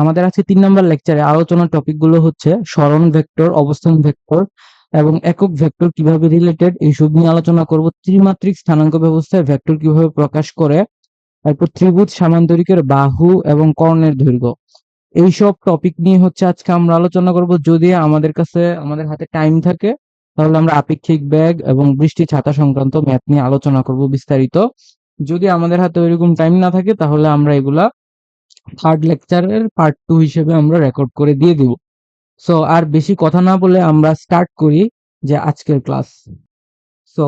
আমাদের আছে 3 নম্বর লেকচারে আলোচনার টপিক গুলো হচ্ছে সরণ ভেক্টর, অবস্থান ভেক্টর এবং একক ভেক্টর কিভাবে রিলেটেড, এইসব নিয়ে আলোচনা করব। ত্রিমাত্রিক স্থানাঙ্ক ব্যবস্থায় ভেক্টর কিভাবে প্রকাশ করে, তারপর ত্রিভুজ সামান্তরিকের বাহু এবং কর্ণের দৈর্ঘ্য, এইসব টপিক নিয়ে হচ্ছে আজকে আমরা আলোচনা করব। যদি আমাদের হাতে টাইম থাকে তাহলে আমরা আপেক্ষিক বেগ এবং বৃষ্টি ছাতা সংক্রান্ত ম্যাথ নিয়ে আলোচনা করব বিস্তারিত। যদি আমাদের হাতে ওইরকম টাইম না থাকে তাহলে আমরা এগুলা থার্ড লেকচারের পার্ট 2 হিসেবে আমরা রেকর্ড করে দিয়ে দিব। সো আর বেশি কথা না বলে আমরা স্টার্ট করি যে আজকের ক্লাস। সো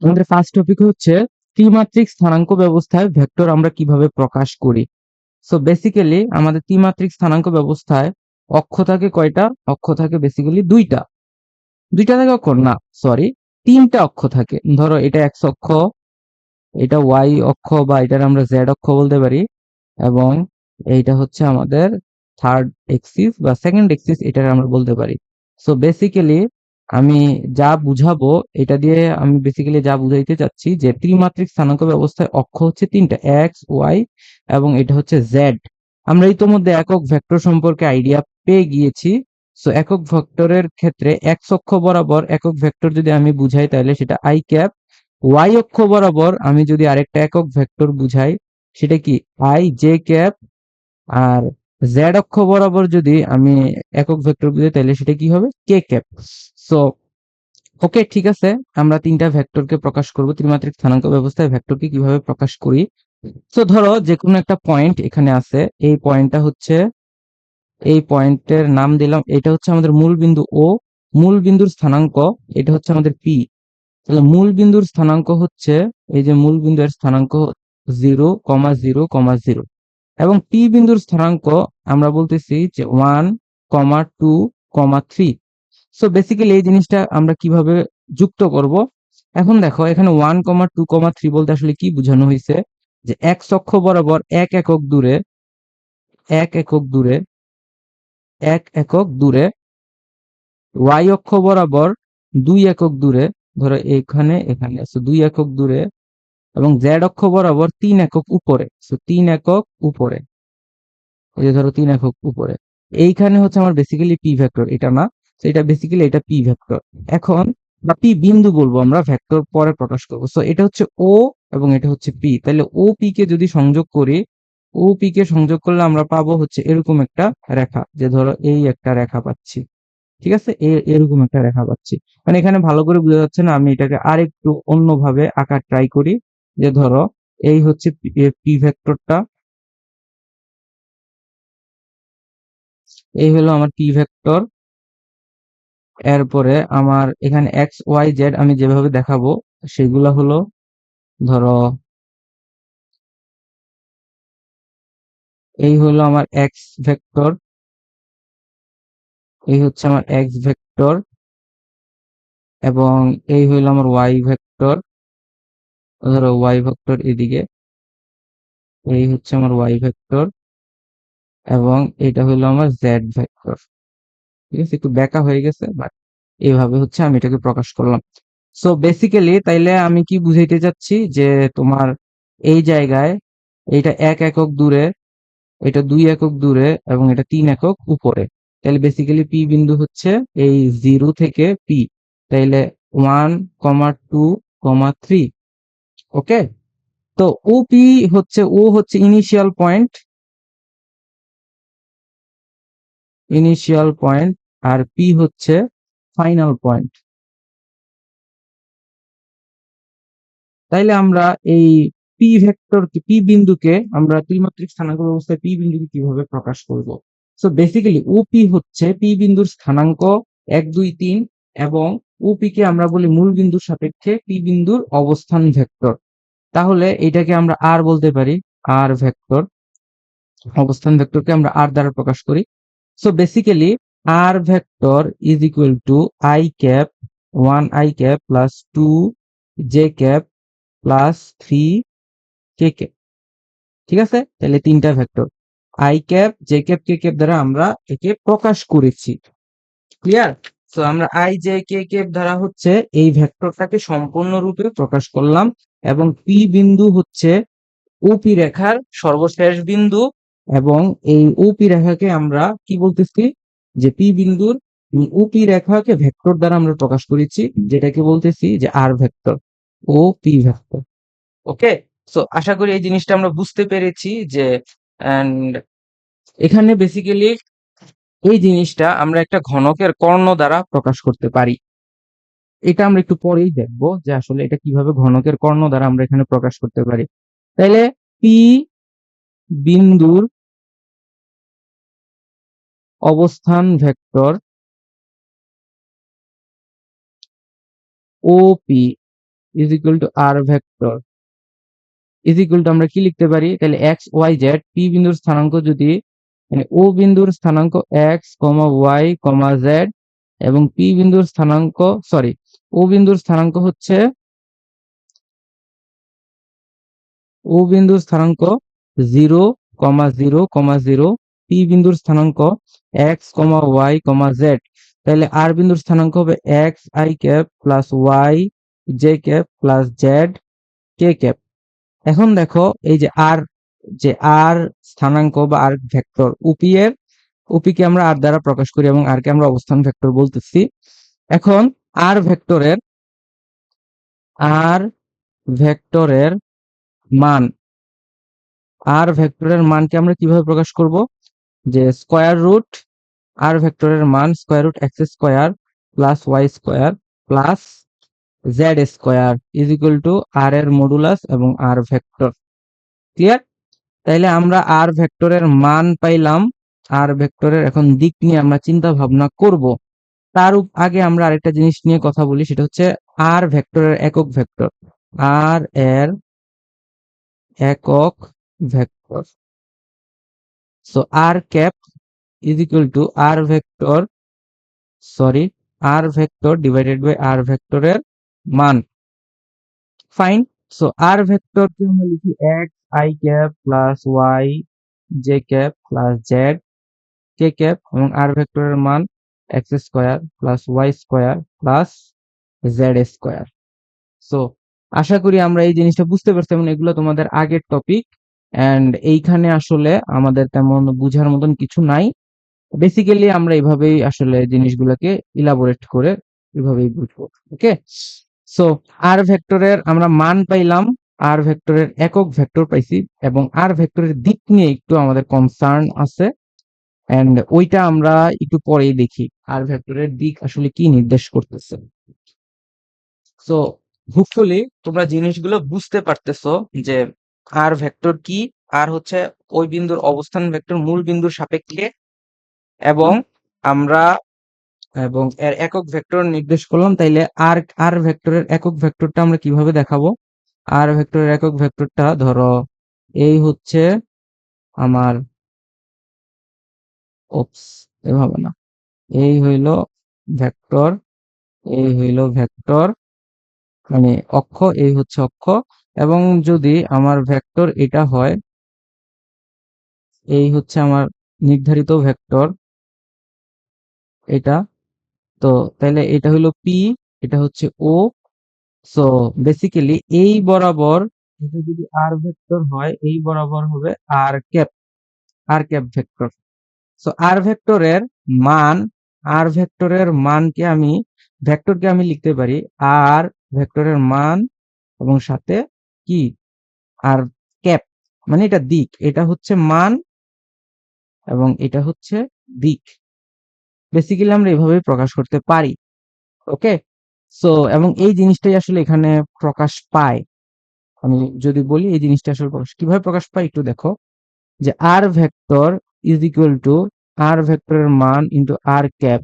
আমাদের ফার্স্ট টপিক হচ্ছে ত্রিমাত্রিক স্থানাঙ্ক ব্যবস্থায় ভেক্টর আমরা কিভাবে প্রকাশ করি। সো বেসিক্যালি আমাদের ত্রিমাত্রিক স্থানাঙ্ক ব্যবস্থায় অক্ষ থাকে কয়টা? অক্ষ থাকে বেসিক্যালি দুইটা। দুইটা থাকে অক্ষ না, সরি, তিনটা অক্ষ থাকে। ধরো এটা এক্স অক্ষ, এটা ওয়াই অক্ষ বা এটার আমরা জেড অক্ষ বলতে পারি, এবং এইটা হচ্ছে আমাদের থার্ড এক্সিস বা সেকেন্ড এক্সিস, এটার আমরা বলতে পারি। সো বেসিক্যালি আমি যা বুঝাবো, এটা দিয়ে আমি বেসিক্যালি যা বুঝাইতে চাচ্ছি যে ত্রিমাত্রিক স্থানাঙ্ক ব্যবস্থায় অক্ষ হচ্ছে তিনটা, এক্স ওয়াই এবং এটা হচ্ছে জেড। আমরা ইতোমধ্যে একক ভেক্টর সম্পর্কে আইডিয়া পেয়ে গিয়েছি। সো একক ভেক্টরের ক্ষেত্রে এক্স অক্ষ বরাবর একক ভেক্টর যদি আমি বুঝাই তাহলে সেটা আই ক্যাপ, ওয়াই অক্ষ বরাবর আমি যদি আরেকটা একক ভেক্টর বুঝাই সেটা কি আই জে ক্যাপ, আর জেড অক্ষ বরাবর যদি আমি একক ভেক্টর বুঝাই তাহলে সেটা কি হবে কে ক্যাপ। সো ওকে, ঠিক আছে, আমরা তিনটা ভেক্টরকে প্রকাশ করব ত্রিমাত্রিক স্থানাঙ্ক ব্যবস্থায় ভেক্টরকে কিভাবে প্রকাশ করি। সো ধরো যে কোনো একটা পয়েন্ট এখানে আছে, এই পয়েন্টটা হচ্ছে, এই পয়েন্টের নাম দিলাম, এটা হচ্ছে আমাদের মূল বিন্দু ও, মূল বিন্দুর স্থানাঙ্ক এটা হচ্ছে আমাদের পি। তাহলে মূল বিন্দুর স্থানাঙ্ক হচ্ছে, এই যে মূল বিন্দুর স্থানাঙ্ক 0,0,0 এবং পি বিন্দুর স্থানাঙ্ক আমরা বলতেছি যে 1,2,3। সো বেসিক্যালি এই জিনিসটা আমরা কিভাবে যুক্ত করব। এখন দেখো এখানে 1,2,3 বলতে আসলে কি বোঝানো হয়েছে, যে এক্স অক্ষ বরাবর এক একক দূরে ওয়াই অক্ষ বরাবর 2 একক দূরে, ধরো এখানে এখানে আছে 2 একক দূরে, এবং জেড অক্ষ বরাবর 3 একক উপরে। সো 3 একক উপরে, এই যে ধরো 3 একক উপরে, এইখানে হচ্ছে আমার বেসিক্যালি পি ভেক্টর, এটা না, তো এটা বেসিক্যালি এটা পি ভেক্টর। এখন বা পি বিন্দু বলবো আমরা, ভেক্টর পরে প্রকাশ করবো। সো এটা হচ্ছে ও এবং এটা হচ্ছে পি। তাহলে ও পি কে যদি সংযোগ করি, ও পি কে সংযোগ করলে আমরা পাবো হচ্ছে এরকম একটা রেখা, যে ধরো এই একটা রেখা পাচ্ছি। ঠিক আছে, এরকম একটা রেখা পাচ্ছি। মানে এখানে ভালো করে বোঝা যাচ্ছে না, আমি এটাকে আরেকটু অন্যভাবে আঁকার ট্রাই করি। যে ধরো এই হচ্ছে পি ভেক্টরটা, এই হলো আমার পি ভেক্টর। এরপরে আমার এখানে এক্স ওয়াই জেড আমি যেভাবে দেখাবো সেগুলা হলো, ধরো এই হলো আমার এক্স ভেক্টর, এই হচ্ছে আমার এক্স ভেক্টর, এবং এই হলো আমার ওয়াই ভেক্টর। ধরো ওয়াই ভেক্টর এদিকে, এই হচ্ছে আমার ওয়াই ভেক্টর, এবং এটা হলো আমার জেড ভেক্টর। ঠিক আছে, একটু ব্যাকা হয়ে গেছে, বাট এইভাবে হচ্ছে আমি এটাকে প্রকাশ করলাম। সো বেসিক্যালি তাইলে আমি কি বুঝাইতে চাচ্ছি, যে তোমার এই জায়গায় এইটা 1 একক দূরে, এটা 2 একক দূরে, এবং এটা 3 একক উপরে। তাহলে বেসিক্যালি পি বিন্দু হচ্ছে এই 0 থেকে পি, তাইলে 1,2,3। ওকে, তো ওপি হচ্ছে, ও হচ্ছে ইনিশিয়াল পয়েন্ট আর পি হচ্ছে ফাইনাল পয়েন্ট। তাইলে আমরা এই পি বিন্দুকে আমরা ত্রিমাত্রিক স্থানাঙ্ক ব্যবস্থায় পি বিন্দুকে কিভাবে প্রকাশ করব। সো বেসিক্যালি ওপি হচ্ছে পি বিন্দুর স্থানাঙ্ক 1, 2, 3, এবং ওপি কে আমরা বলি মূল বিন্দুর সাপেক্ষে পি বিন্দুর অবস্থান ভেক্টর। তাহলে এটাকে আমরা আর বলতে পারি, আর ভেক্টর, অবস্থান ভেক্টরকে আমরা আর দ্বারা প্রকাশ করি। So basically R vector is equal to i cap, 1 i cap plus 2 j cap plus 3 k cap. ঠিক আছে, তাহলে তিনটা vector i cap j cap k cap দ্বারা আমরা একে প্রকাশ করেছি। ক্লিয়ার? তো আমরা আই জে কে ক্যাপ দ্বারা হচ্ছে এই ভেক্টরটাকে সম্পূর্ণরূপে প্রকাশ করলাম, এবং পি বিন্দু হচ্ছে ওপি রেখার সর্বশেষ বিন্দু, এবং এই ওপি রেখাকে আমরা কি বলতেছি, যে পি বিন্দুর ওপি রেখাকে ভেক্টর দ্বারা আমরা প্রকাশ করেছি, যেটাকে বলতেছি যে R vector O P vector. ওকে, সো আশা করি এই জিনিসটা আমরা বুঝতে পেরেছি যে এন্ড এখানে বেসিক্যালি এই জিনিসটা আমরা একটা ঘনকের কর্ণ দ্বারা প্রকাশ করতে পারি। এটা আমরা একটু পরেই দেখবো যে আসলে এটা কিভাবে ঘনকের কর্ণ দ্বারা আমরা এখানে প্রকাশ করতে পারি। তাইলে পি বিন্দুর অবস্থান vector OP is equal to R vector is equal to আমরা কি লিখতে পারি, তাহলে এক্স ওয়াই জেড, পি বিন্দুর স্থানাঙ্ক যদি মানে ও বিন্দুর স্থানাঙ্ক x comma y comma Z এবং পি বিন্দুর স্থানাঙ্ক সরি ও বিন্দুর স্থানাঙ্ক হচ্ছে ও বিন্দুর স্থানাঙ্ক 0,0,0, পি বিন্দুর স্থানাঙ্ক x comma y comma z, তাহলে আর বিন্দুর স্থানাঙ্ক হবে x i cap plus y j cap plus z k cap. এখন দেখো এই যে আর স্থানাঙ্ক বা আর ভেক্টর ওপি কে আমরা আর দ্বারা প্রকাশ করি এবং আর কে আমরা অবস্থান ভেক্টর বলতেছি। এখন আর ভেক্টরের মান আর ভেক্টরের মানকে আমরা কিভাবে প্রকাশ করব, যে স্কয়ার রুট আর ভেক্টরের মান square root x square plus y square plus z square is equal to R এর মডুলাস এবং আর ভেক্টর। ক্লিয়ার? তাইলে আমরা আর ভেক্টরের মান পাইলাম, আর ভেক্টরের এখন দিক নিয়ে আমরা চিন্তা ভাবনা করব। আগে আমরা আরেকটা জিনিস নিয়ে কথা বলি, সেটা হচ্ছে আর ভেক্টরের একক ভেক্টর, আর এর একক vector. So R cap is equal to R vector divided by R ভেক্টরের মান। ফাইন। সো আর ভেক্টর কে আমরা লিখি x i cap plus y j cap plus z k cap এবং আর ভেক্টরের মান x square plus y square plus z square. So আশা করি আমরা এই জিনিসটা বুঝতে পারছি এবং এগুলো তোমাদের আগের টপিক এন্ড এইখানে আসলে আমাদের তেমন বুঝার মতন কিছু নাই। বেসিক্যালি আমরা এইভাবেই আসলে জিনিসগুলোকে ইলাবোরেট করে এভাবেই বুঝবো। ওকে, সো আর ভেক্টরের আমরা মান পাইলাম, আর ভেক্টরের একক ভেক্টর পাইছি এবং আর ভেক্টরের দিক নিয়ে একটু আমাদের কনসার্ন আছে এন্ড ওইটা আমরা একটু পরেই দেখি আর ভেক্টরের দিক আসলে কি নির্দেশ করতেছে। সো হোপফুলি তোমরা জিনিসগুলো বুঝতে পারতেছো যে আর ভেক্টর কি, আর হচ্ছে ওই বিন্দুর অবস্থান ভেক্টর মূল বিন্দুর সাপেক্ষে এবং আমরা এবং এর একক ভেক্টর নির্দেশ করলাম। তাইলে আর ভেক্টরের একক ভেক্টরটা আমরা কিভাবে দেখাবো, আর ভেক্টরের একক ভেক্টরটা ধরো এই হচ্ছে আমার ওপস এভাবে না, এই হইলো ভেক্টর, এই হইলো ভেক্টর মানে অক্ষ, এই হচ্ছে অক্ষ এবং যদি আমার ভেক্টর এটা হয়, এই হচ্ছে আমার নির্ধারিত ভেক্টর এটা, তো তাহলে এটা হইলো পি, এটা হচ্ছে ও। সো বেসিক্যালি এই বরাবর এটা যদি আর ভেক্টর হয়, এই বরাবর হবে আর ক্যাপ ভেক্টর। সো মান আর ভেক্টরের মানকে আমি ভেক্টরকে আমি লিখতে পারি আর ভেক্টরের মান এবং সাথে কি আর ক্যাপ, মানে এটা দিক, এটা হচ্ছে মান এবং এটা হচ্ছে দিক। বেসিক্যালি আমরা এভাবেই প্রকাশ করতে পারি। ওকে, সো এবং এই জিনিসটাই আসলে এখানে প্রকাশ পায়। আমি যদি বলি এই জিনিসটা আসলে কিভাবে প্রকাশ পায় একটু দেখো, যে R vector is equal to R ভেক্টরের মান into R cap.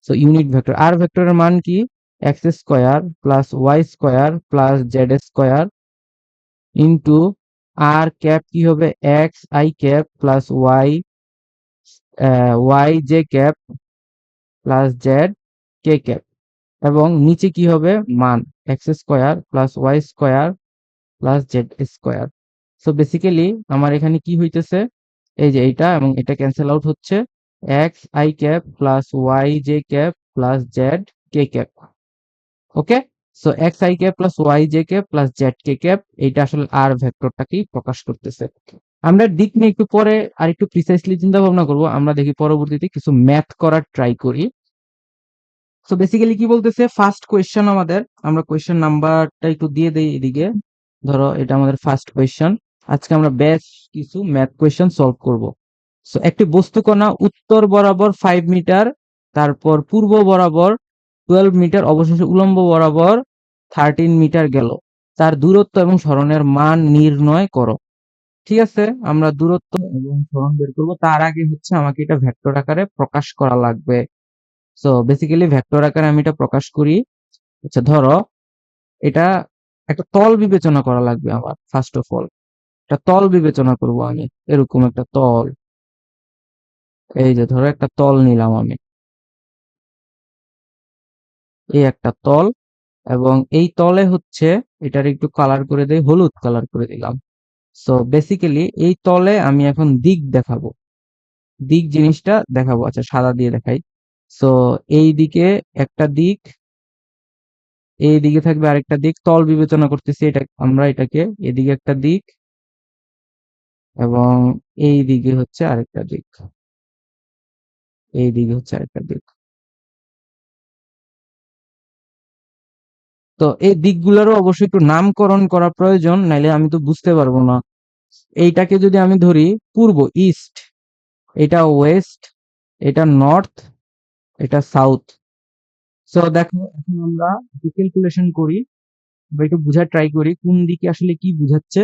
So unit vector R ভেক্টরের মান কি, x square plus y square plus z square into R cap কি হবে x i cap plus y j cap plus z k cap এবং নিচে কি হবে মান x square plus y square plus z square. So basically আমার এখানে কি হইতেছে, এই যে এটা এবং এটা ক্যান্সেল আউট হচ্ছে, x i cap plus y j cap plus z k cap. Okay, so x i cap plus y j cap plus z k cap, এইটা আসলে আর ভেক্টরটাকেই প্রকাশ করতেছে। আমরা দিক নিয়ে একটু পরে আর একটু প্রিসাইসলি চিন্তা ভাবনা করবো, আমরা দেখি পরবর্তীতে কিছু ম্যাথ করার ট্রাই করি। সো বেসিক্যালি কি বলতেছে, ফার্স্ট কোয়েশ্চেন আমাদের, আমরা কোয়েশ্চেন নাম্বারটা একটু দিয়ে দেই এদিকে। ধরো এটা আমাদের ফার্স্ট কোয়েশ্চেন। আজকে আমরা বেশ কিছু ম্যাথ কোয়েশ্চেন সলভ করব। সো একটি বস্তু কণা উত্তর বরাবর 5 মিটার, তারপর পূর্ব বরাবর 12 মিটার, অবশেষে উলম্ব বরাবর 13 মিটার গেল। তার দূরত্ব এবং সরণের মান নির্ণয় করো। ঠিক আছে, আমরা দূরত্ব এবং সরণ বের করব, তার আগে হচ্ছে আমাকে এটা ভেক্টর আকারে প্রকাশ করা লাগবে। সো বেসিক্যালি ভেক্টর আকারে আমি এটা প্রকাশ করি। আচ্ছা ধরো এটা একটা তল বিবেচনা করা লাগবে আমার। ফার্স্ট অফ অল একটা তল বিবেচনা করব আমি, এরকম একটা তল। এই যে ধরো একটা তল নিলাম আমি, এই একটা তল, এবং এই তলে হচ্ছে এটার একটু কালার করে দেই, হলুদ কালার করে দিলাম। সো বেসিক্যালি এই তলে আমি এখন দিক দেখাবো, দিক জিনিসটা দেখাবো। আচ্ছা সাদা দিয়ে দেখাই। সো এই দিকে একটা দিক, এই দিকে থাকবে আরেকটা দিক, তল বিবেচনা করতেছি এটা আমরা, এটাকে এদিকে একটা দিক এবং এই দিকে হচ্ছে আরেকটা দিক, এই দিকে হচ্ছে আরেকটা দিক। তো এই দিকগুলোরও অবশ্যই একটু নামকরণ করা প্রয়োজন, নাইলে আমি তো বুঝতে পারবো না। এইটাকে যদি আমি ধরি পূর্ব, ইস্ট, এটা ওয়েস্ট, এটা নর্থ, এটা সাউথ। সো দেখো এখন আমরা ক্যালকুলেশন করি বা একটু বোঝার ট্রাই করি কোন দিকে আসলে কি বুঝাচ্ছে।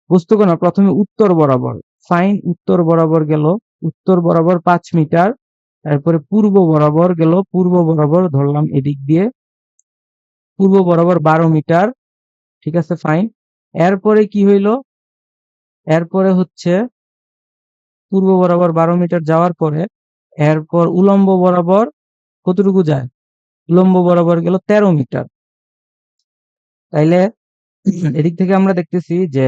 বস্তুকণা প্রথমে উত্তর বরাবর, ফাইন, উত্তর বরাবর গেল, উত্তর বরাবর 5 মিটার, তারপরে পূর্ব বরাবর গেল, পূর্ব বরাবর ধরলাম এদিক দিয়ে, পূর্ব বরাবর 12 মিটার। ঠিক আছে ফাইন। এরপরে কি হইলো, এরপরে হচ্ছে পূর্ব বরাবর 12 মিটার যাওয়ার পরে এরপর উলম্ব বরাবর কতটুকু যায়, উলম্ব বরাবর গেল 13 মিটার। তাইলে এদিক থেকে আমরা দেখতেছি যে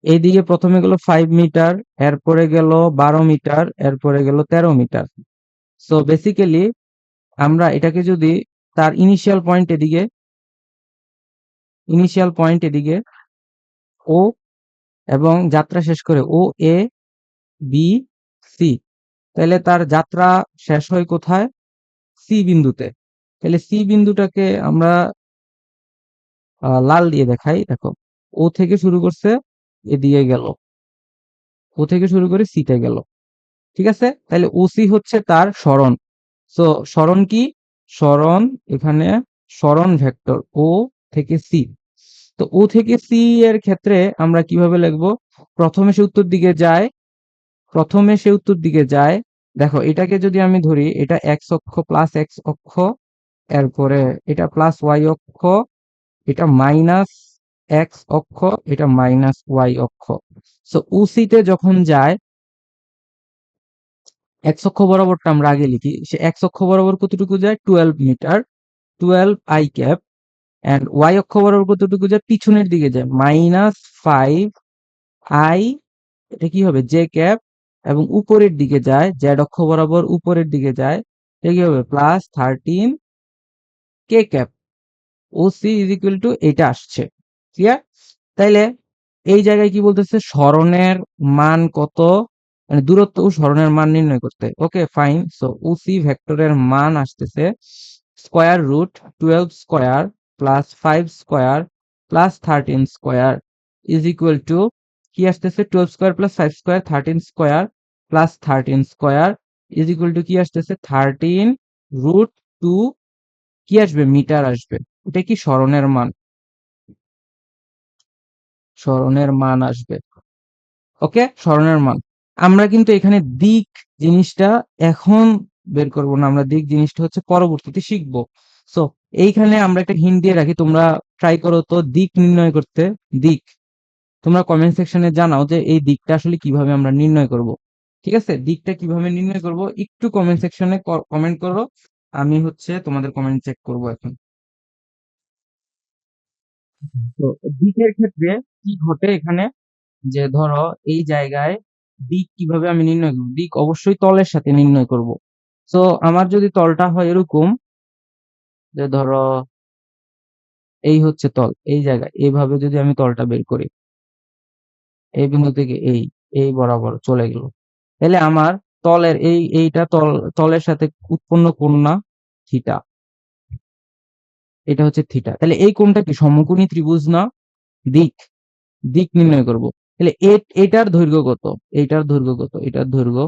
এইদিকে প্রথমে গেল 5 মিটার, এরপরে গেল 12 মিটার, এরপরে গেল 13 মিটার। সো বেসিক্যালি আমরা এটাকে যদি তার ইনিশিয়াল পয়েন্ট এদিকে ও, এবং যাত্রা শেষ করে ও এ বি সি, তাহলে তার যাত্রা শেষ হয় কোথায়, সি বিন্দুতে। তাহলে সি বিন্দুটাকে আমরা লাল দিয়ে দেখাই। দেখো ও থেকে শুরু করছে, এদিকে গেল, ও থেকে শুরু করে সিতে গেল। ঠিক আছে, তাহলে ওসি হচ্ছে তার সরণ। সো সরণ কি, সরণ এখানে সরণ ভেক্টর ও থেকে সি। তো ও থেকে সি এর ক্ষেত্রে আমরা কিভাবে লিখবো, প্রথমে সে উত্তর দিকে যায়, প্রথমে সে উত্তর দিকে যায়। দেখো এটাকে যদি আমি ধরি, এটা এক্স অক্ষ প্লাস এক্স অক্ষ, এরপরে এটা প্লাস ওয়াই অক্ষ, এটা মাইনাস এক্স অক্ষ, এটা মাইনাস ওয়াই অক্ষ। সো ওসিতে যখন যায়, এক্স অক্ষ বরাবরটা আমরা আগে লিখি, সে এক্স অক্ষ বরাবর কতটুকু যায়, 12 metre, 12 i cap. And y অক্ষ বরাবর কতটুকু যায়, পিছনের দিকে যায়, মাইনাস 5 আই, এটা কি হবে জে ক্যাপ, এবং উপরের দিকে যায়, জেড অক্ষ বরাবর উপরের দিকে যায়, এটা কি হবে plus 13 K cap. OC is equal two এটা আসছে। ক্লিয়ার? তাইলে এই জায়গায় কি বলতেছে, স্মরণের মান কত, মানে দূরত্ব ও স্মরণের মান নির্ণয় করতে। Okay fine. সো ওসি ভেক্টরের মান আসতেছে square root 12 square plus 5 square plus 13 square is equal to কি আসতেছে, 12 square plus 5 square 13 square plus 13 square is equal to কি আসতেছে, 13 রুট 2, কি আসবে, মিটার আসবে। এটা কি স্মরণের মান, স্মরণের মান আসবে। ওকে, স্মরণের মান। আমরা কিন্তু এখানে দিক জিনিসটা এখন বের করব না, আমরা দিক জিনিসটা হচ্ছে পরবর্তীতে শিখবো। সো এইখানে আমরা একটা হিন্ট দিয়ে রাখি, তোমরা ট্রাই করো তো দিক নির্ণয় করতে। দিক তোমরা কমেন্ট সেকশনে জানাও যে এই দিকটা আসলে কিভাবে আমরা নির্ণয় করব। ঠিক আছে, দিকটা কিভাবে নির্ণয় করব একটু কমেন্ট সেকশনে কমেন্ট করো, আমি হচ্ছে তোমাদের কমেন্ট চেক করব এখন। তো দিকের ক্ষেত্রে কি ঘটে এখানে, যে ধরো এই জায়গায় দিক কিভাবে আমি নির্ণয় করব, দিক অবশ্যই তলের সাথে নির্ণয় করব। তো আমার যদি তলটা হয় এরকম, যে ধরো এই হচ্ছে তল, এই জায়গায় এইভাবে যদি আমি তলটা বের করি, এই বিন্দু থেকে এই বরাবর চলে গেল, তাহলে আমার তলের এইটা তলের সাথে উৎপন্ন কোণ না, থিটা, এটা হচ্ছে থিটা। তাহলে এই কোণটা কি সমকোণী ত্রিভুজ না? দিক, দিক নির্ণয় করব। তাহলে এটার দৈর্ঘ্য কত, এইটার দৈর্ঘ্য কত, এটার দৈর্ঘ্য,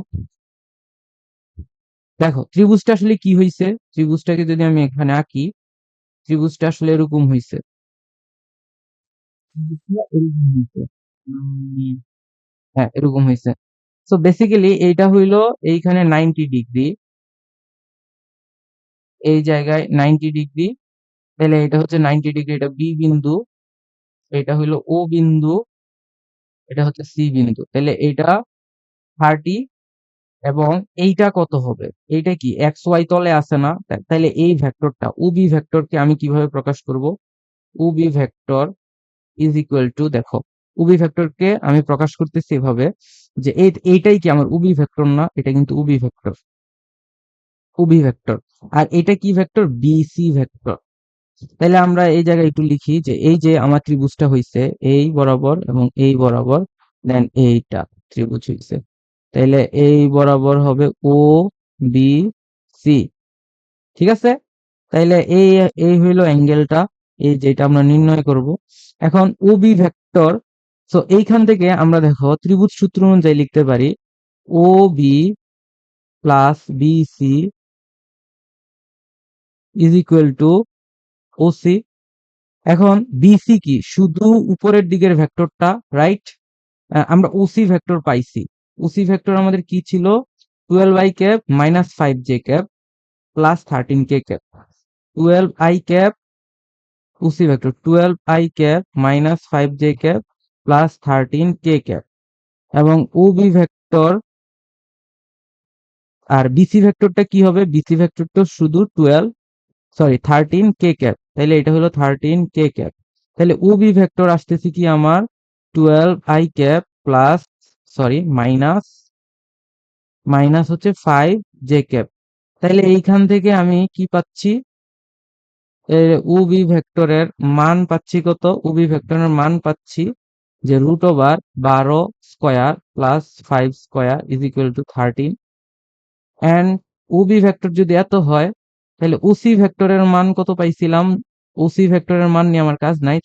দেখো ত্রিভুজটা আসলে কি হয়েছে, ত্রিভুজটাকে যদি আমি এখানে আঁকি, ত্রিভুজটা আসলে এরকম হয়েছে, ত্রিভুজটা এরকম হয়েছে। হ্যাঁ এরকম হয়েছে। সো বেসিক্যালি এইটা হইলো এইখানে 90 ডিগ্রি, এই জায়গায় 90 ডিগ্রি, তাহলে এটা হচ্ছে 90 ডিগ্রি, এটা বি বিন্দু, এটা হইলো ও বিন্দু, এটা হচ্ছে সি বিন্দু, তাহলে এটা 30, এবং এইটা কত হবে, এইটা কি এক্স ওয়াই তলে আছে না, তাহলে এই ভেক্টরটা উবি ভেক্টরকে আমি কিভাবে প্রকাশ করব, উবি ভেক্টর ইজ ইকুয়াল টু, দেখো উবি ভেক্টরকে আমি প্রকাশ করতেছি এভাবে যে এইটাই কি আমার উবি ভেক্টর না, এটা কিন্তু উবি ভেক্টর, উবি ভেক্টর, আর এটা কি ভেক্টর, বিসি ভেক্টর। তাহলে আমরা এই জায়গায় একটু লিখি যে এই যে আমার ত্রিভুজটা হইছে এই বরাবর এবং এই বরাবর, দেন এইটা ত্রিভুজ হইছে, তাহলে এই বরাবর হবে ও বি সি, ঠিক আছে। তাইলে এই এই হইলো অ্যাঙ্গেলটা, এই যেটা আমরা নির্ণয় করব। এখন ও বি ভেক্টর, সো এইখান থেকে আমরা দেখো ত্রিভুজ সূত্র অনুযায়ী লিখতে পারি O B plus B C is equal to O C. এখন বিসি কি শুধু উপরের দিকের ভেক্টরটা, রাইট? আমরা ওসি ভেক্টর পাইছি, ওসি ভেক্টর আমাদের কি ছিল, 12i minus 5j plus 13k, 12i OC vector 12i minus 5j plus 13k, এবং ওবি ভেক্টর আর বিসি ভেক্টরটা কি হবে, বিসি ভেক্টর তো শুধু 13k, তাহলে এটা হলো 13k, তাহলে ওবি ভেক্টর আসতেছে কি আমার 12i plus, sorry minus, minus হচ্ছে 5j, তাহলে এইখান থেকে আমি কি পাচ্ছি, উবি ভেক্টরের মান পাচ্ছি কত, উবি ভেক্টরের মান পাচ্ছি যে √12 square plus 5 square is equal to 13, and OB vector যদি এত হয় তাহলে ওসি ভেক্টরের মান কত পাইছিলাম, ওসি ভেক্টরের মান নিয়ে আমার কাজ নাই,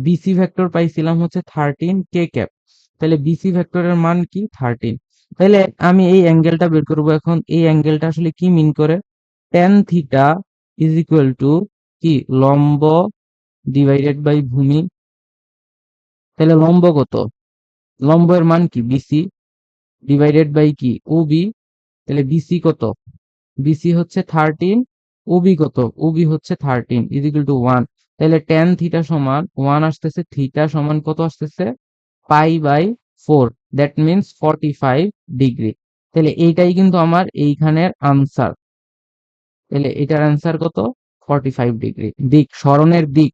বিসি ভেক্টর পাইছিলাম হচ্ছে 13k, তাহলে বিসি ভেক্টরের মান কি 13। তাহলে আমি এই অ্যাঙ্গেলটা বের করবো, এখন এই অ্যাঙ্গেলটা আসলে কি মিন করে, tan theta is equal to কি লম্ব ডিভাইডেড বাই ভূমি, তাহলে লম্ব কত, লম্বের মান কি বিসি ডিভাইডেড বাই কি ওবি, তাহলে বিসি কত, বিসি হচ্ছে 13, ওবি কত, ওবি হচ্ছে 13 ইজ ইকুয়াল টু 1, তাহলে tan থিটা সমান 1 আসতেছে, থিটা সমান কত আসতেছে π/4, দ্যাট মিনস 45 ডিগ্রি। তাহলে এইটাই কিন্তু আমার এইখানের আনসার, তাহলে এটার আনসার কত, 45 ডিগ্রি। দিক, স্মরণের দিক,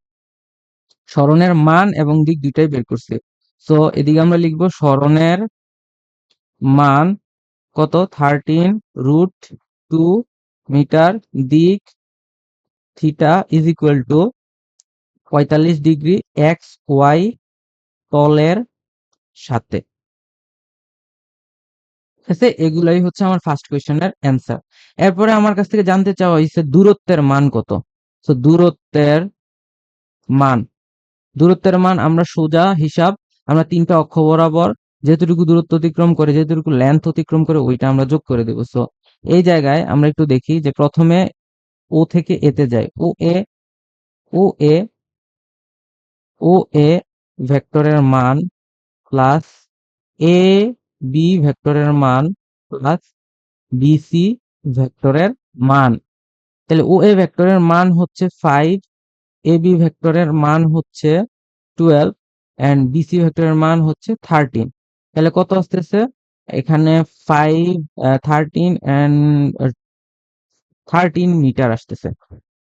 স্মরণের মান এবং দিক দুইটাই বের করছে। সো এদিকে আমরা লিখবো স্মরণের মান কত, 13√2 মিটার, দিক theta is equal to 45 degree x y তলের সাথে। ঠিক আছে, এগুলাই হচ্ছে আমার ফার্স্ট কোয়েশ্চেনের অ্যান্সার। এরপরে আমার কাছ থেকে জানতে চাওয়া হয়েছে দূরত্বের মান কত। সো দূরত্বের মান, দূরত্বের মান আমরা সোজা হিসাব, আমরা তিনটা অক্ষ বরাবর যেতটুকু দূরত্ব অতিক্রম করে, যেতটুকু লেন্থ অতিক্রম করে, ওইটা আমরা যোগ করে দেবো। সো এই জায়গায় আমরা একটু দেখি যে প্রথমে ও থেকে এতে যায়, ও এ ও এ ভেক্টরের মান প্লাস এ বি ভেক্টরের মান প্লাস বিসি ভেক্টরের মান, তাহলে ও এ ভেক্টরের মান হচ্ছে 5, এ বি ভেক্টরের মান হচ্ছে 12, এন্ড বিসি ভেক্টরের মান হচ্ছে 13, তাহলে কত আসতেছে এখানে 5, 13 এন্ড 13 মিটার আসতেছে।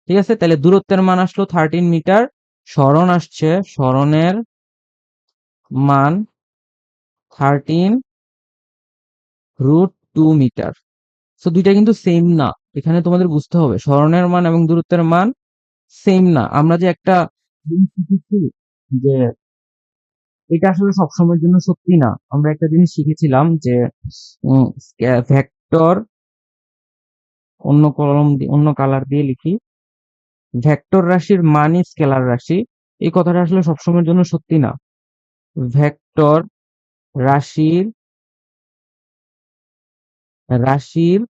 ঠিক আছে, তাহলে দূরত্বের মান আসলো 13 মিটার, স্মরণ আসছে, স্মরণের মান 13√2 মিটার। সো দুইটা কিন্তু সেম না, এখানে তোমাদের বুঝতে হবে সরণের মান এবং দূরত্বের মান সেম না। আমরা যে একটা জিনিস শিখেছি যে এটা আসলে সবসময়ের জন্য সত্যি না। আমরা একটা জিনিস শিখেছিলাম যে ভেক্টর, অন্য কলম দিয়ে অন্য কালার দিয়ে লিখি, ভেক্টর রাশির মানই স্কেলার রাশি। এই কথাটা আসলে সবসময়ের জন্য সত্যি না। ভেক্টর রাশির রাশির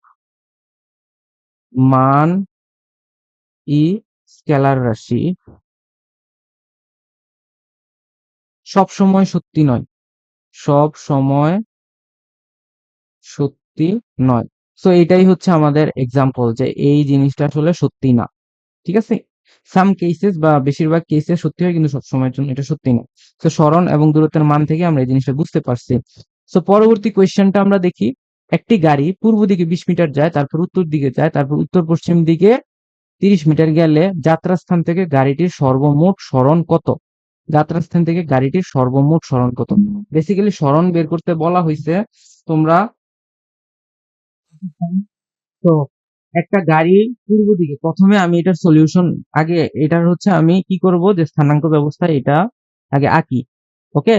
মান ই স্কেলার রাশি সব সময় সত্যি নয়, সব সময় সত্যি নয়। সো এটাই হচ্ছে আমাদের এক্সাম্পল যে এই জিনিসটা আসলে সত্যি না। ঠিক আছে, সাম কেসেস বা বেশিরভাগ কেসে সত্যি হয় কিন্তু সবসময়ের জন্য এটা সত্যি না। তো সরণ এবং দূরত্বের মান থেকে আমরা এই জিনিসটা বুঝতে পারছি। সো পরবর্তী কোয়েশ্চেনটা আমরা দেখি। একটি গাড়ি পূর্ব দিকে 20 মিটার যায়, তারপর উত্তর দিকে যায়, তারপর উত্তর পশ্চিম দিকে 30 মিটার গেলে যাত্রাস্থান থেকে গাড়িটির সর্বমোট সরণ কত? যাত্রাস্থান থেকে গাড়িটির সর্বমোট সরণ কত? বেসিক্যালি সরণ বের করতে বলা হয়েছে। তোমরা তো একটা গাড়ি পূর্ব দিকে, প্রথমে আমি এটার সলিউশন আগে, এটার হচ্ছে আমি কি করব যে স্থানাঙ্ক ব্যবস্থা এটা আগে আঁকি। ওকে,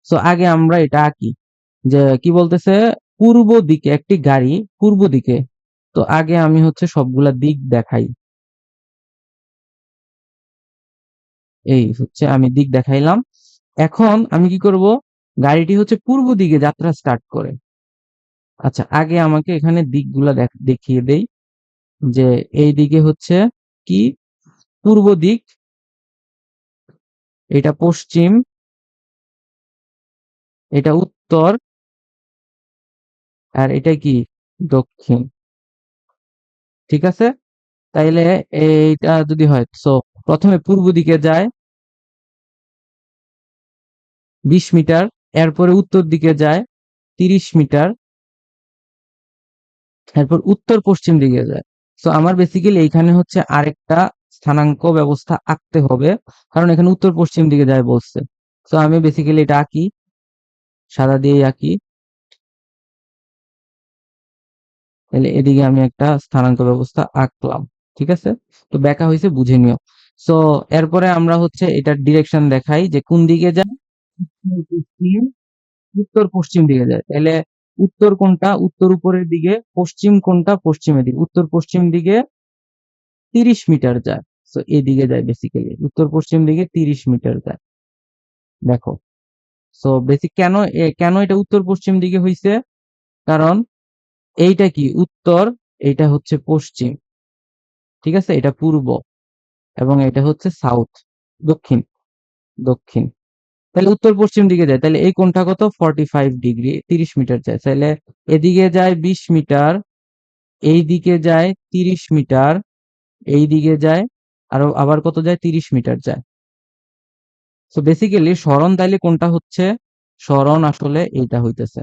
সো আগে আমরা এটা আঁকি যে কি বলতেছে, পূর্ব দিকে একটি গাড়ি পূর্ব দিকে। তো আগে আমি হচ্ছে সবগুলা দিক দেখাই। এই হচ্ছে আমি দিক দেখাইলাম। এখন আমি কি করব, গাড়িটি হচ্ছে পূর্ব দিকে যাত্রা স্টার্ট করে। আচ্ছা, আগে আমাকে এখানে দিকগুলা দেখিয়ে দেই যে এই দিকে হচ্ছে কি পূর্ব দিক, এটা পশ্চিম, এটা উত্তর, আর এটা কি দক্ষিণ। ঠিক আছে, তাইলে এইটা যদি হয়, সো প্রথমে পূর্ব দিকে যায় 20 মিটার, এরপরে উত্তর দিকে যায় 30 মিটার, এরপর উত্তর পশ্চিম দিকে যায়। সো আমার বেসিক্যালি এইখানে হচ্ছে আরেকটা স্থানাঙ্ক ব্যবস্থা আঁকতে হবে, কারণ এখানে উত্তর পশ্চিম দিকে যায় বলছে। সো আমি বেসিক্যালি এটা আঁকি, সাদা দিয়েই আঁকি। তাহলে এদিকে আমি একটা স্থানাঙ্ক ব্যবস্থা আঁকলাম। ঠিক আছে, তো ব্যাখ্যা হয়েছে, বুঝে নিও। সো এরপরে আমরা হচ্ছে এটার ডিরেকশন দেখাই যে কোন দিকে যায়, পশ্চিম, উত্তর পশ্চিম দিকে যায়। তাহলে উত্তর কোনটা, উত্তর উপরের দিকে, পশ্চিম কোনটা, পশ্চিমের দিকে। উত্তর পশ্চিম দিকে 30 মিটার যায়। সো এদিকে যায় বেসিক্যালি, উত্তর পশ্চিম দিকে 30 মিটার যায়। দেখো, সো বেসিক কেন এটা উত্তর পশ্চিম দিকে হইছে, কারণ এইটা কি উত্তর, এইটা হচ্ছে পশ্চিম। ঠিক আছে, এটা পূর্ব এবং এটা হচ্ছে সাউথ, দক্ষিণ, দক্ষিণ। তাহলে উত্তর পশ্চিম দিকে যায়, তাহলে এই কোণটা কত, 45 ডিগ্রি, 30 মিটার যায়। তাহলে এদিকে যায় 20 মিটার, এই দিকে যায় 30 মিটার, এই দিকে যায় আরো আবার কত যায়, 30 মিটার যায়। সো বেসিক্যালি সরণ তাইলে কোনটা হচ্ছে, সরণ আসলে এইটা হইতেছে,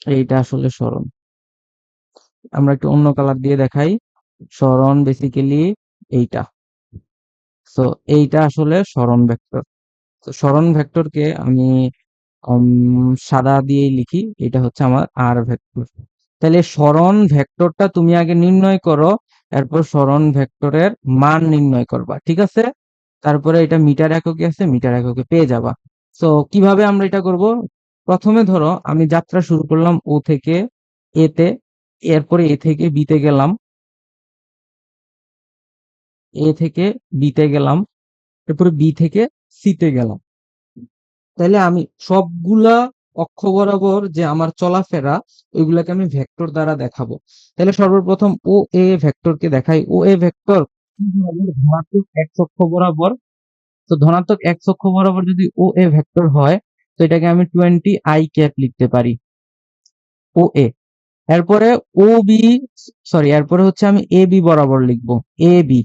এইটা আসলে সরণ। আমরা একটু অন্য কালার দিয়ে দেখাই। সরণ বেসিক্যালি এইটা। সো এইটা আসলে সরণ ভেক্টর। তো সরণ ভেক্টরকে আমি সাদা দিয়েই লিখি, এটা হচ্ছে আমার আর ভেক্টর। তাহলে সরণ ভেক্টরটা তুমি আগে নির্ণয় করো, এরপর সরণ ভেক্টরের মান নির্ণয় করবা। ঠিক আছে, তারপরে এটা মিটার এককে আছে, মিটার এককে পেয়ে যাবা। তো কিভাবে আমরা এটা করব, প্রথমে ধরো আমি যাত্রা শুরু করলাম ও থেকে এ তে, এরপরে এ থেকে বি তে গেলাম, এ থেকে বি তে গেলাম, এরপরে বি থেকে সি তে গেলাম। তাহলে আমি সবগুলা অক্ষ বরাবর যে আমার চলাফেরা, ওইগুলাকে আমি ভেক্টর দ্বারা দেখাবো। তাহলে সর্বপ্রথম ও এ ভেক্টরকে দেখাই। ও এ ভেক্টর ধনাত্মক এক্স অক্ষ বরাবর। তো ধনাত্মক এক্স অক্ষ বরাবর যদি ও এ ভেক্টর হয়, তো এটাকে আমি 20 i লিখতে পারি, ও এ। এরপরে ও বি, সরি, এরপরে হচ্ছে আমি এ বি বরাবর লিখবো, এ বি,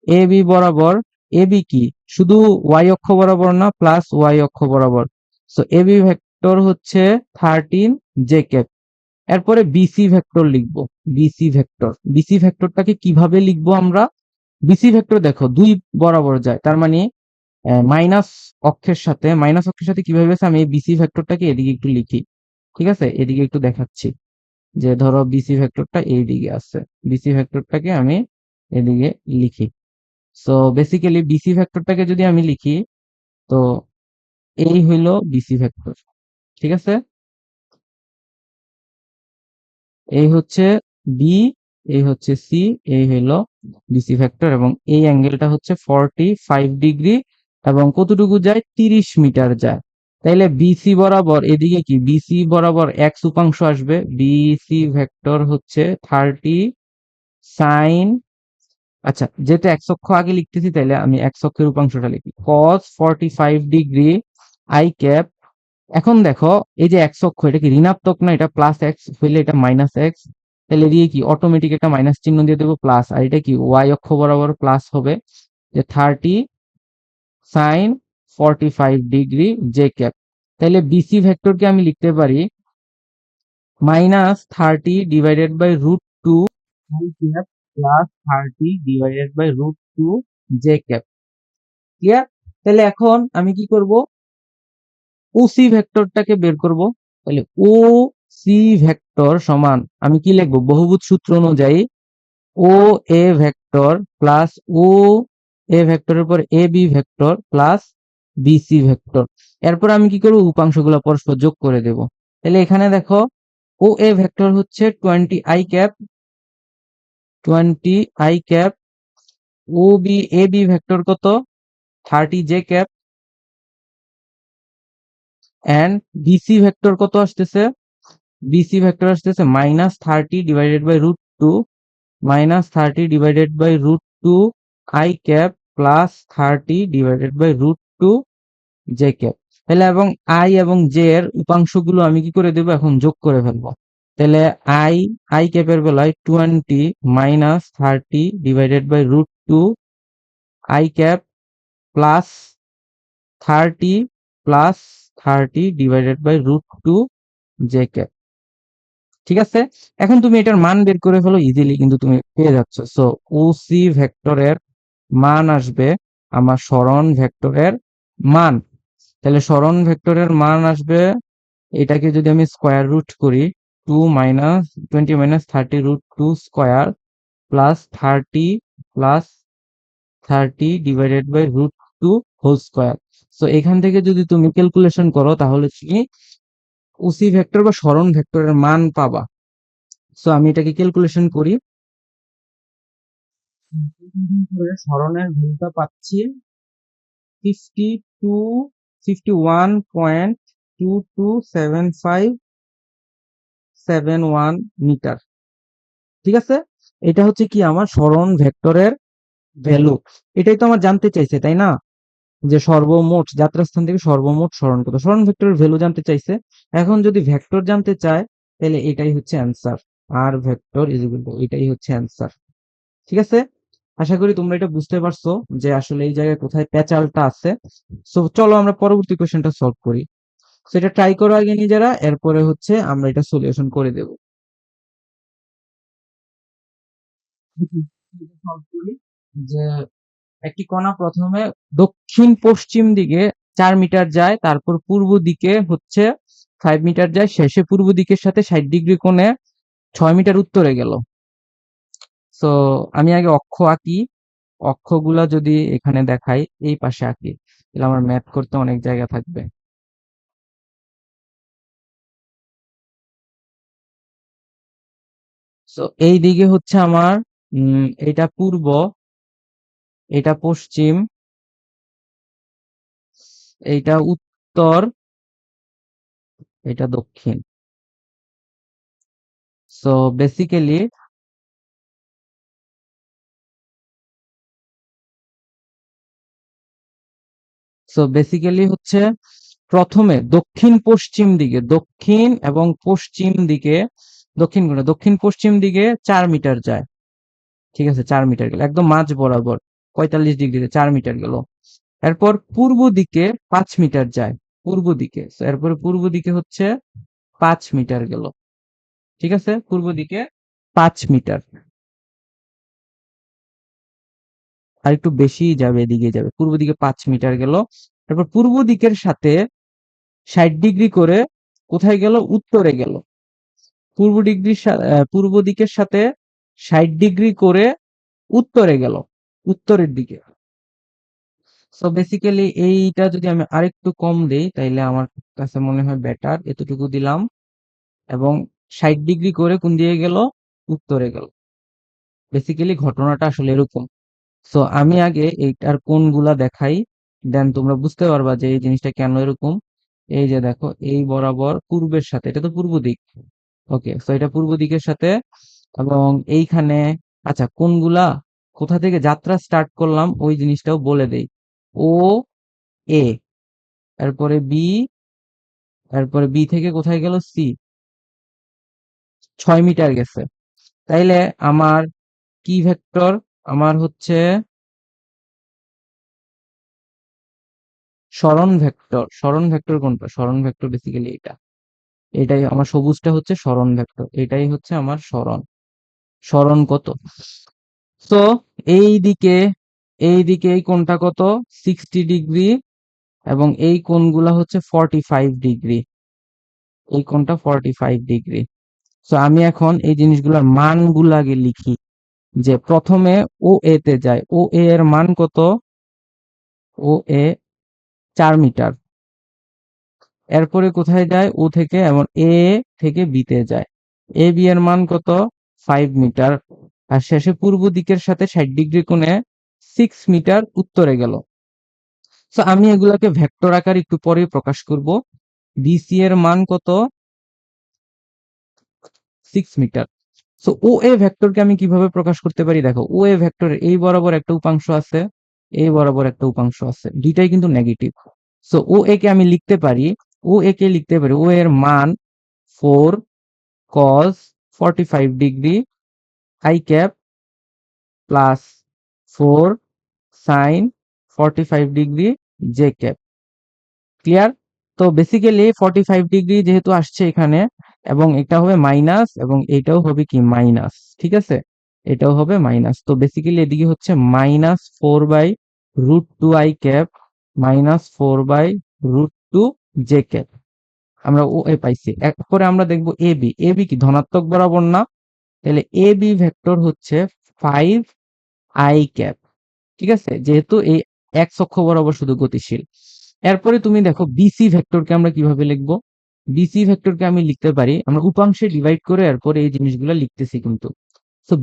এ বি বরাবর। এ বি কি শুধু ওয়াই অক্ষ বরাবর না, প্লাস ওয়াই অক্ষ বরাবর। সো এ বি ভেক্টর হচ্ছে 13 j। এরপরে বিসি ভেক্টর লিখবো, বিসি ভেক্টর। বিসি ভেক্টরটাকে কিভাবে লিখবো আমরা, বিসি ভেক্টর দেখো দুই বরাবর যায়, তার মানে মাইনাস অক্ষের সাথে, মাইনাস অক্ষের সাথে কিভাবে আছে, আমি এই বিসি ভেক্টরটাকে এদিকে একটু লিখি। ঠিক আছে, এদিকে একটু দেখাচ্ছি যে ধরো বিসি ভেক্টরটা এই দিকে আছে, বিসি ভেক্টরটাকে আমি এদিকে লিখি। সো বেসিক্যালি বিসি ভেক্টরটাকে যদি আমি লিখি, তো এই হইলো বিসি ভেক্টর। ঠিক আছে, এই হচ্ছে বি, এই হচ্ছে সি, এই হইলো বিসি ভেক্টর, এবং এই অ্যাঙ্গেলটা হচ্ছে 45 ডিগ্রি, এবং কতটুকু যায়, 30 মিটার যায়। তাইলে বিসি বরাবর এদিকে কি, বিসি বরাবর এক্স উপাংশ আসবে, বিসি ভেক্টর হচ্ছে 30 সাইন, আচ্ছা যেহেতু এক্স অক্ষ আগে লিখতেছি তাইলে আমি এক্স অক্ষের উপাংশটা লিখি, cos 45 ডিগ্রি আই ক্যাপ। এখন দেখো এই যে এক্স অক্ষ, এটা কি ঋণাত্মক না, এটা প্লাস এক্স হইলে এটা মাইনাস এক্স, তাহলে দিয়ে কি অটোমেটিক একটা মাইনাস চিহ্ন দিয়ে দেবো প্লাস, আর এটা কি ওয়াই অক্ষ বরাবর প্লাস হবে, যে 30 sin 45 ডিগ্রি জে ক্যাপ। তাহলে বিসি ভেক্টরকে আমি লিখতে পারি -30 divided by √2 i cap plus 30 divided by √2 j cap. Clear? তাহলে এখন আমি কি করব, ও সি ভেক্টরটাকে বের করব। তাহলে ও সি ভেক্টর সমান আমি কি লিখবো, বহুভুজ সূত্র অনুযায়ী ও A vector plus O A ভেক্টরের পর A B vector plus B C vector. এরপর আমি কি করবো, উপাংশগুলো পরস্পর যোগ করে দেব। তাহলে এখানে দেখো ও এ ভেক্টর হচ্ছে 20 i cap, O B A B vector কত, 30 j cap, and BC vector কত আসতেছে, বিসি ভেক্টর আসতেছে -30 divided by √2, -30 divided by √2 i cap plus 30 divided by √2 j cap. তাহলে এবং আই এবং জে এর উপাংশগুলো আমি কি করে দেবো, এখন যোগ করে ফেলবো। তাহলে আই আই ক্যাপের বেলায় 20 -30 divided by √2 i cap plus 30 plus 30 divided by √2 j cap. ঠিক আছে, এখন তুমি এটার মান বের করে ফেলো ইজিলি, কিন্তু তুমি পেয়ে যাচ্ছ। সো ও সি ভেক্টরের মান আসবে আমার সরণ ভেক্টরের মান। তাহলে সরণ ভেক্টরের মান আসবে, এটাকে যদি আমি স্কোয়ার রুট করি, 20 - 30 √2 square plus 30 plus 30 divided by √2 whole square. So এখান থেকে যদি তুমি ক্যালকুলেশন করো তাহলে তুমি ওসি ভেক্টর বা সরণ ভেক্টরের মান পাবা। সো আমি এটাকে ক্যালকুলেশন করি, সরণের ভ্যালুটা পাচ্ছি 51.227571 মিটার। ঠিক আছে, এটা হচ্ছে কি আমার সরণ ভেক্টরের ভ্যালু। এটাই তো আমার জানতে চাইছে, তাই না, যে সর্বমোট যাত্রাস্থান থেকে সর্বমোট সরণ কত, সরণ ভেক্টরের ভ্যালু জানতে চাইছে। এখন যদি ভেক্টর জানতে চায় তাহলে এটাই হচ্ছে answer, R vector is equal to, এটাই হচ্ছে অ্যান্সার। ঠিক আছে, আশা করি তোমরা এটা বুঝতে পারছো যে আসলে এই জায়গায় কোথায় প্যাচালটা আছে। সো চলো আমরা পরবর্তী কোশ্চেনটা সলভ করি। সেটা ট্রাই করো আগে নিজেরা, এরপরে হচ্ছে আমরা এটা সলিউশন করে দেব। সলভ করি যে একটি কণা প্রথমে দক্ষিণ পশ্চিম দিকে 4 মিটার যায়, তারপর পূর্ব দিকে হচ্ছে 5 মিটার যায়, শেষে পূর্ব দিকের সাথে 60 ডিগ্রি কোণে 6 মিটার উত্তরে গেল। সো আমি আগে অক্ষ আঁকি, অক্ষগুলা যদি এখানে দেখাই, এই পাশে আঁকি, তাহলে আমার ম্যাথ করতে অনেক জায়গা থাকবে। সো এই দিকে হচ্ছে আমার এটা পূর্ব, এটা পশ্চিম, এইটা উত্তর, এটা দক্ষিণ। সো বেসিক্যালি হচ্ছে প্রথমে দক্ষিণ পশ্চিম দিকে, দক্ষিণ এবং পশ্চিম দিকে, দক্ষিণ কোণে দক্ষিণ পশ্চিম দিকে 4 মিটার যায়। ঠিক আছে, 4 মিটার গেল একদম মাঝ বরাবর, 45 ডিগ্রিতে 4 মিটার গেল। এরপর পূর্ব দিকে 5 মিটার যায়, পূর্ব দিকে। এরপরে পূর্ব দিকে হচ্ছে 5 মিটার গেল। ঠিক আছে, পূর্ব দিকে 5 মিটার, আর একটু বেশি যাবে, এদিকে যাবে, পূর্ব দিকে 5 মিটার গেল। তারপর পূর্ব দিকের সাথে 60 ডিগ্রি করে কোথায় গেল? উত্তরে গেল। পূর্ব দিকের সাথে 60 ডিগ্রি করে উত্তরে গেল, উত্তরের দিকে। সো বেসিক্যালি এইটা যদি আমি আরেকটু কম দেই তাইলে আমার কাছে মনে হয় বেটার। এতটুকু দিলাম এবং 60 ডিগ্রি করে কোন দিকে গেল? উত্তরে গেল। বেসিক্যালি ঘটনাটা আসলে এরকম। সো আমি আগে এইটার কোণগুলা দেখাই, দেন তোমরা বুঝতে পারবা যে এই জিনিসটা কেন এরকম। এই যে দেখো, এই বরাবর পূর্বের সাথে, এটা তো পূর্ব দিক। ওকে, সো এটা পূর্ব দিকের সাথে এবং এইখানে, আচ্ছা কোনগুলা কোথা থেকে যাত্রা স্টার্ট করলাম ওই জিনিসটাও বলে দেই। ও এ, এরপরে বি, এরপরে বি থেকে কোথায় গেল? সি, 6 মিটার গেছে। তাইলে আমার কি ভেক্টর? আমার হচ্ছে সরণ ভেক্টর। সরণ ভেক্টর কোনটা? সরণ ভেক্টর বেসিক্যালি এটা, এটাই আমার সবুজটা হচ্ছে সরণ ভেক্টর, এটাই হচ্ছে আমার সরণ। সরণ কত? তো এই দিকে এই কোণটা কত? 60 ডিগ্রি এবং এই কোণগুলা হচ্ছে 45 ডিগ্রি। এই কোণটা 45 ডিগ্রি। তো আমি এখন এই জিনিসগুলোর মানগুলো আগে লিখি। যে প্রথমে ও এ তে যায়, ও এ এর মান কত? ও এ 4 মিটার। এরপরে কোথায় যায়? ও থেকে, এবং এ থেকে বি তে যায়। এ বি এর মান কত? 5 মিটার। আর শেষে পূর্ব দিকের সাথে 60 ডিগ্রি কোণে 6 মিটার উত্তরে গেল। তো আমি এগুলাকে ভেক্টর আকার একটু পরে প্রকাশ করব। বিসি এর মান কত? 6 মিটার। সো ও এ ভেক্টরকে আমি কিভাবে প্রকাশ করতে পারি? দেখো, ও এ ভেক্টরের এই বরাবর একটা উপাংশ আছে, এই বরাবর একটা উপাংশ আছে, দুইটাই কিন্তু নেগেটিভ। সো ও এ কে আমি লিখতে পারি, ও এর মান 4 cos 45 degree I cap plus 4 sin 45 degree j cap. Clear? তো বেসিক্যালি 45 ডিগ্রি যেহেতু আসছে এখানে, এবং এটা হবে মাইনাস এবং এটাও হবে কি? মাইনাস। ঠিক আছে, এটাও হবে মাইনাস। তো বেসিক্যালি এদিকে হচ্ছে -4/√2 i ক্যাপ -4/√2 জে ক্যাপ। আমরা ও এ পাইছি। এরপরে আমরা দেখবো এ বি। এ বি কি ধনাত্মক বরাবর না? তাহলে এ বি ভেক্টর হচ্ছে 5 i ক্যাপ। ঠিক আছে, যেহেতু এই এক্স অক্ষ বরাবর শুধু গতিশীল। এরপরে তুমি দেখো বিসি ভেক্টরকে আমরা কিভাবে লিখবো? বিসি ভেক্টরকে আমি লিখতে পারি, আমরা উপাংশে ডিভাইড করে এরপরে এই জিনিসগুলো লিখতেছি কিন্তু। সো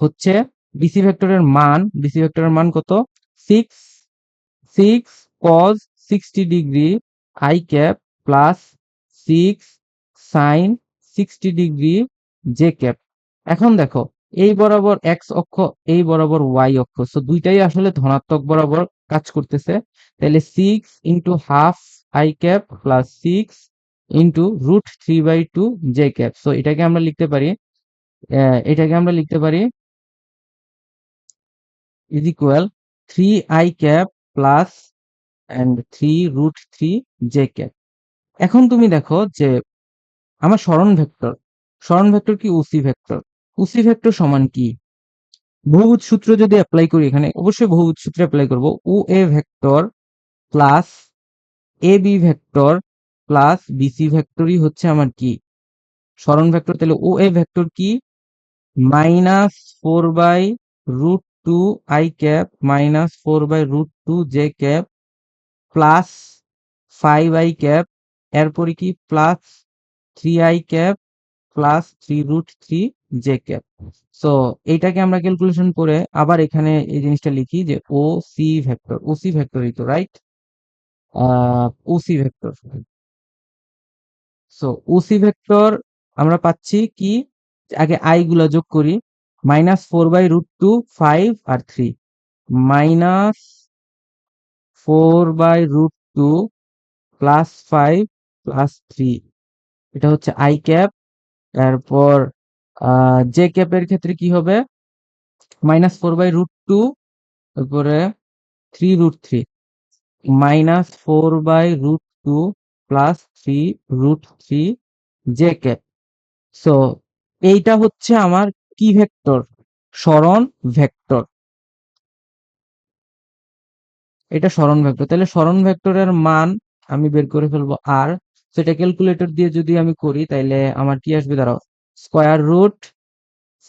হচ্ছে বিসি ভেক্টরের মান কত? 6 cos 60 degree I cap plus 6 sin 60 degree j cap. এখন দেখো, এই বরাবর এক্স অক্ষ, এই বরাবর ওয়াই অক্ষ, সো দুইটাই আসলে ধনাত্মক বরাবর কাজ করতেছে। তাহলে 6 × ½ i cap plus 6 × √3/2 J cap. So এটাকে আমরা লিখতে পারি is equal 3 i cap plus and 3√3 J cap. এখন তুমি দেখো যে আমার সরণ ভেক্টর কি? OC vector. ওসি ভেক্টর সমান কি? বহুভুজ সূত্র যদি অ্যাপ্লাই করি, এখানে অবশ্যই বহুভুজ সূত্র অ্যাপ্লাই করব। O A vector plus A B vector plus BC ভেক্টরই হচ্ছে আমার কি? সরণ ভেক্টর। তাহলে ও এ ভেক্টর কি? -4/√2 i cap -4/√2 J cap plus 5 i cap, এরপরে কি? Plus 3 i cap plus 3√3 J cap. So এইটাকে আমরা ক্যালকুলেশন করে আবার এখানে এই জিনিসটা লিখি যে ও সি ভেক্টর। ওসি ভেক্টরই তো, right? OC vector. So OC vector আমরা পাচ্ছি কি? আগে আই গুলা যোগ করি। -4/√2, 5 আর 3, -4/√2 প্লাস 5 প্লাস 3, এটা হচ্ছে আই ক্যাপ। তারপর জে ক্যাপের ক্ষেত্রে কি হবে? -4/√2, তারপরে 3√3, -4/√2 প্লাস 3√3 জে ক্যাপ। সো এইটা হচ্ছে আমার কি ভেক্টর? সরণ ভেক্টর। এটা সরণ ভেক্টর। তাহলে সরণ ভেক্টরের মান আমি বের করে ফেলবো আর। সেটা ক্যালকুলেটর দিয়ে যদি আমি করি তাইলে আমার কি আসবে দাঁড়াও, square root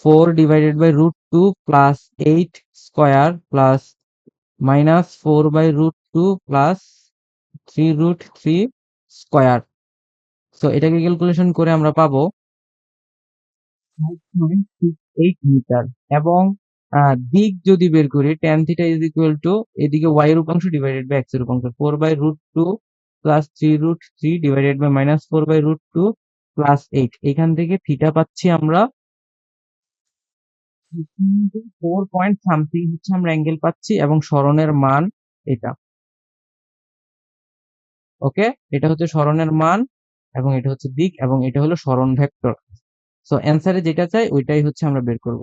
4 divided by root 2 plus 8 square plus minus 4 by root 2 plus 3 root 3 square. So এটাকে ক্যালকুলেশন করে আমরা পাবো 5.68 মিটার। এবং দিক যদি বের করি tan theta is equal two এদিকে y এর উপাংশ ডিভাইডেড বাই x এর উপাংশ 4 by root 2 plus 3 root 3 divided by minus 4 by root 2 plus 8। এখান থেকে থিটা পাচ্ছি আমরা 4 পয়েন্ট সামথিং হচ্ছে আমরা অ্যাঙ্গেল পাচ্ছি, এবং সরণের মান এটা। ওকে, এটা হচ্ছে সরণের মান, এবং এটা হচ্ছে দিক, এবং এটা হলো সরণ ভেক্টর। সো অ্যান্সারে যেটা চাই ওইটাই হচ্ছে আমরা বের করব।